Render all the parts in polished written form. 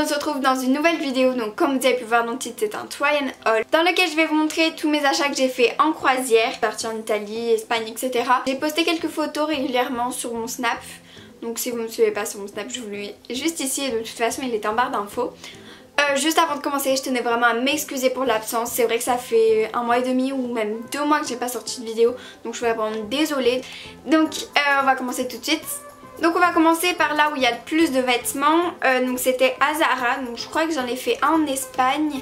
on se retrouve dans une nouvelle vidéo. Donc comme vous avez pu voir dans le titre, c'est un try and haul dans lequel je vais vous montrer tous mes achats que j'ai fait en croisière, partie en Italie, Espagne, etc. J'ai posté quelques photos régulièrement sur mon Snap. Donc si vous ne me suivez pas sur mon Snap, je vous le mets juste ici et de toute façon il est en barre d'infos. Juste avant de commencer, je tenais vraiment à m'excuser pour l'absence. C'est vrai que ça fait 1 mois et demi ou même 2 mois que j'ai pas sorti de vidéo, donc je suis vraiment désolée. Donc on va commencer tout de suite. Donc on va commencer par là où il y a le plus de vêtements. Donc c'était à Zara, donc je crois que j'en ai fait un en Espagne.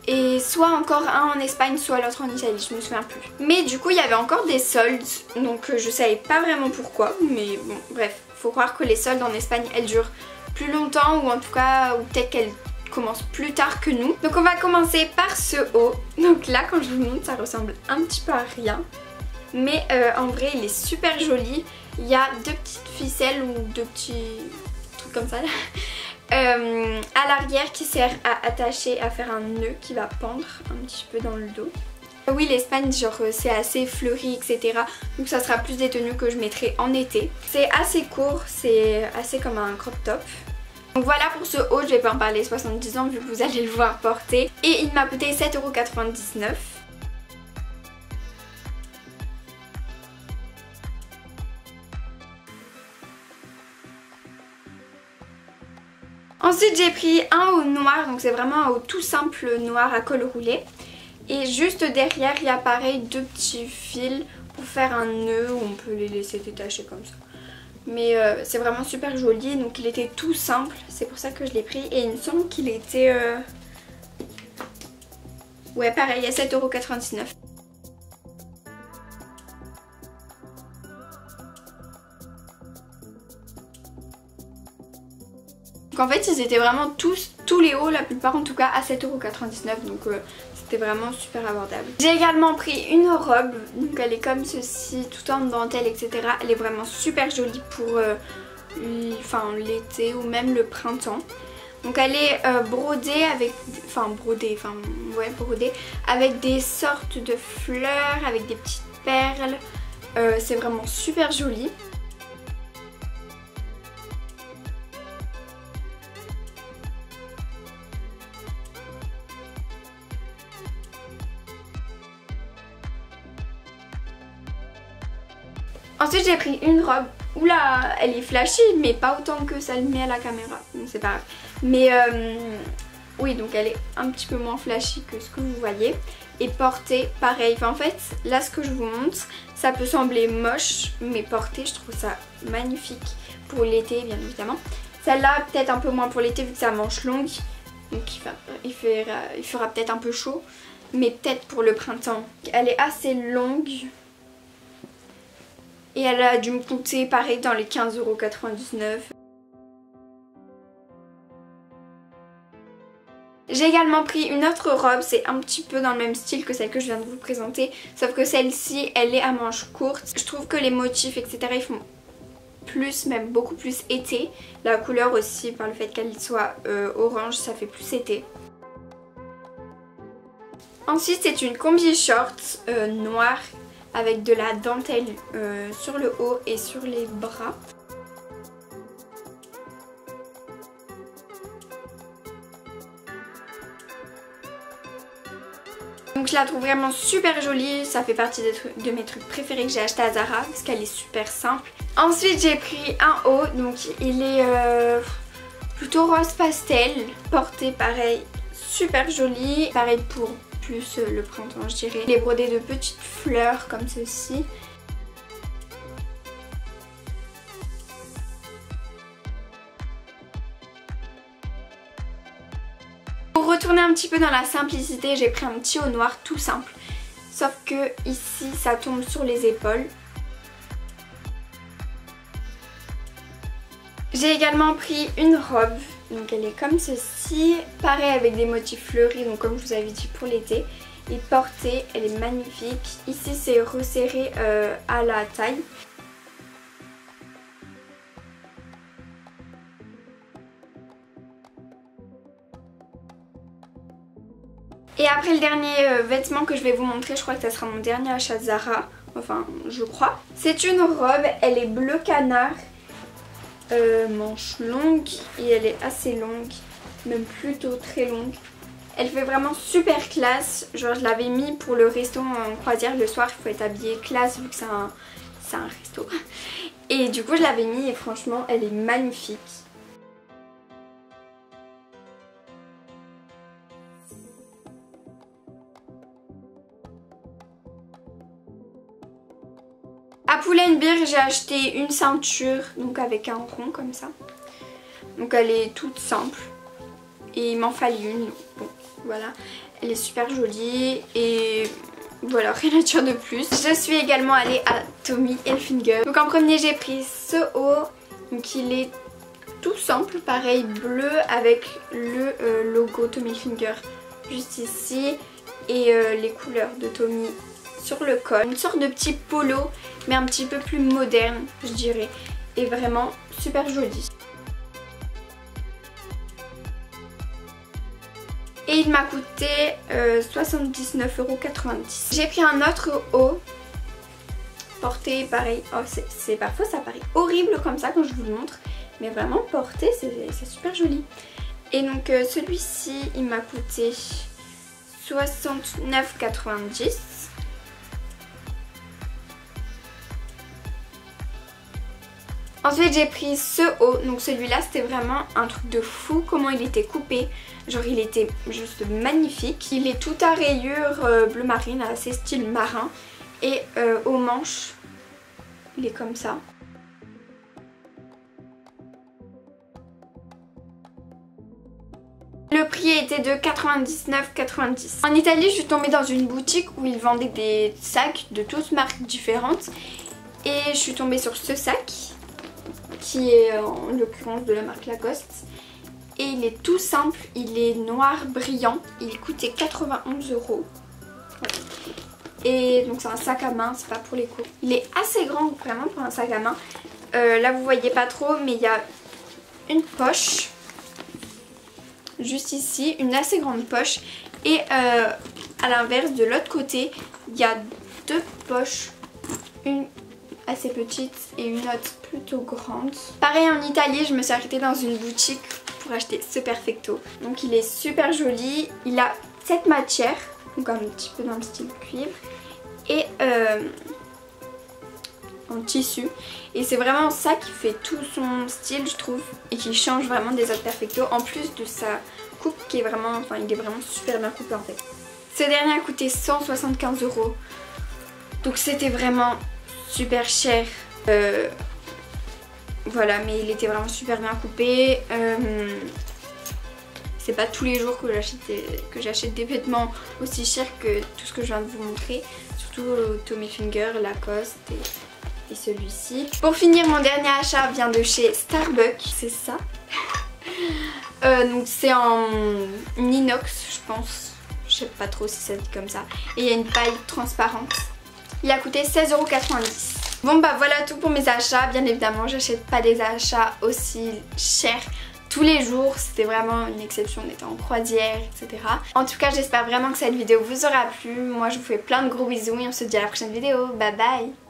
Et soit encore un en Espagne, soit l'autre en Italie, je me souviens plus. Mais du coup il y avait encore des soldes, donc je savais pas vraiment pourquoi. Mais bon bref, faut croire que les soldes en Espagne elles durent plus longtemps, ou en tout cas, ou peut-être qu'elles commence plus tard que nous. Donc on va commencer par ce haut. Donc là quand je vous montre ça ressemble un petit peu à rien, mais en vrai il est super joli. Il y a 2 petites ficelles ou 2 petits trucs comme ça là, à l'arrière qui sert à attacher, à faire un nœud qui va pendre un petit peu dans le dos. Oui, l'Espagne genre c'est assez fleuri, etc. Donc ça sera plus des tenues que je mettrai en été. C'est assez court, c'est assez comme un crop top. Donc voilà pour ce haut, je vais pas en parler 70 ans vu que vous allez le voir porter. Et il m'a coûté 7,99 €. Ensuite j'ai pris un haut noir, donc c'est vraiment un haut tout simple noir à col roulé. Et juste derrière il y a pareil 2 petits fils pour faire un nœud, où on peut les laisser détacher comme ça. Mais c'est vraiment super joli, donc il était tout simple, c'est pour ça que je l'ai pris. Et il me semble qu'il était... ouais pareil, à 7,99 €. Donc en fait ils étaient vraiment tous les hauts, la plupart en tout cas, à 7,99 €, donc c'était vraiment super abordable. J'ai également pris une robe, donc elle est comme ceci, tout en dentelle, etc. Elle est vraiment super jolie pour l'été ou même le printemps. Donc elle est brodée avec, brodée avec des sortes de fleurs, avec des petites perles. C'est vraiment super joli. Ensuite j'ai pris une robe, oula elle est flashy mais pas autant que ça le met à la caméra, donc c'est pas grave. Mais oui, donc elle est un petit peu moins flashy que ce que vous voyez. Et portée pareil, enfin, en fait là ce que je vous montre ça peut sembler moche, mais portée je trouve ça magnifique pour l'été bien évidemment. Celle-là peut-être un peu moins pour l'été vu que c'est à manches longues, donc il fera peut-être un peu chaud, mais peut-être pour le printemps. Elle est assez longue. Et elle a dû me coûter pareil dans les 15,99 €. J'ai également pris une autre robe, c'est un petit peu dans le même style que celle que je viens de vous présenter. Sauf que celle-ci, elle est à manches courtes. Je trouve que les motifs, etc. ils font plus, même beaucoup plus été. La couleur aussi, par le fait qu'elle soit orange, ça fait plus été. Ensuite c'est une combi short noire, avec de la dentelle sur le haut et sur les bras. Donc je la trouve vraiment super jolie, ça fait partie de mes trucs préférés que j'ai acheté à Zara parce qu'elle est super simple. Ensuite j'ai pris un haut, donc il est plutôt rose pastel, porté pareil, super joli, pareil pour plus le printemps je dirais. Il est brodé de petites fleurs comme ceci. Pour retourner un petit peu dans la simplicité, j'ai pris un petit haut noir tout simple. Sauf que ici ça tombe sur les épaules. J'ai également pris une robe. Donc elle est comme ceci, pareil avec des motifs fleuris, donc comme je vous avais dit pour l'été. Et portée, elle est magnifique. Ici c'est resserré à la taille. Et après le dernier vêtement que je vais vous montrer, je crois que ça sera mon dernier achat Zara, enfin je crois. C'est une robe, elle est bleu canard. Manche longue et elle est assez longue, même plutôt très longue. Elle fait vraiment super classe, genre je l'avais mis pour le resto en croisière le soir, il faut être habillé classe vu que c'est un resto. Et du coup je l'avais mis et franchement elle est magnifique. À Pull&Bear j'ai acheté une ceinture donc avec un rond comme ça. Donc elle est toute simple et il m'en fallait une. Bon voilà, elle est super jolie et voilà, rien à dire de plus. Je suis également allée à Tommy Hilfiger. Donc en premier j'ai pris ce haut, donc il est tout simple, pareil bleu avec le logo Tommy Hilfiger juste ici et les couleurs de Tommy sur le col. Une sorte de petit polo mais un petit peu plus moderne je dirais et vraiment super joli. Et il m'a coûté 79,90 €. J'ai pris un autre haut porté pareil. Oh, parfois ça paraît horrible comme ça quand je vous le montre. Mais vraiment porté c'est super joli. Et donc celui-ci il m'a coûté 69,90 €. Ensuite j'ai pris ce haut, donc celui-là c'était vraiment un truc de fou comment il était coupé, genre il était juste magnifique. Il est tout à rayures bleu marine, assez style marin et aux manches il est comme ça. Le prix était de 99,90 €. En Italie je suis tombée dans une boutique où ils vendaient des sacs de toutes marques différentes et je suis tombée sur ce sac qui est en l'occurrence de la marque Lacoste et il est tout simple, il est noir brillant, il coûtait 91 €. Voilà. Et donc c'est un sac à main, c'est pas pour les cours. Il est assez grand vraiment pour un sac à main. Là vous voyez pas trop mais il y a une poche juste ici, une assez grande poche et à l'inverse de l'autre côté il y a deux poches, une assez petite et une autre plutôt grande. Pareil en Italie je me suis arrêtée dans une boutique pour acheter ce perfecto. Donc il est super joli, il a cette matière, donc un petit peu dans le style cuivre et en tissu. Et c'est vraiment ça qui fait tout son style je trouve et qui change vraiment des autres perfecto en plus de sa coupe qui est vraiment, enfin il est vraiment super bien coupé en fait. Ce dernier a coûté 175 €. Donc c'était vraiment super cher. Voilà mais il était vraiment super bien coupé. C'est pas tous les jours que j'achète des vêtements aussi chers que tout ce que je viens de vous montrer. Surtout Tommy Hilfiger, Lacoste et celui-ci. Pour finir mon dernier achat vient de chez Starbucks. C'est ça. Donc c'est en inox je pense. Je sais pas trop si ça se dit comme ça. Et il y a une paille transparente. Il a coûté 16,90 €. Bon bah voilà tout pour mes achats. Bien évidemment j'achète pas des achats aussi chers tous les jours. C'était vraiment une exception, on était en croisière etc. En tout cas j'espère vraiment que cette vidéo vous aura plu. Moi je vous fais plein de gros bisous et on se dit à la prochaine vidéo. Bye bye.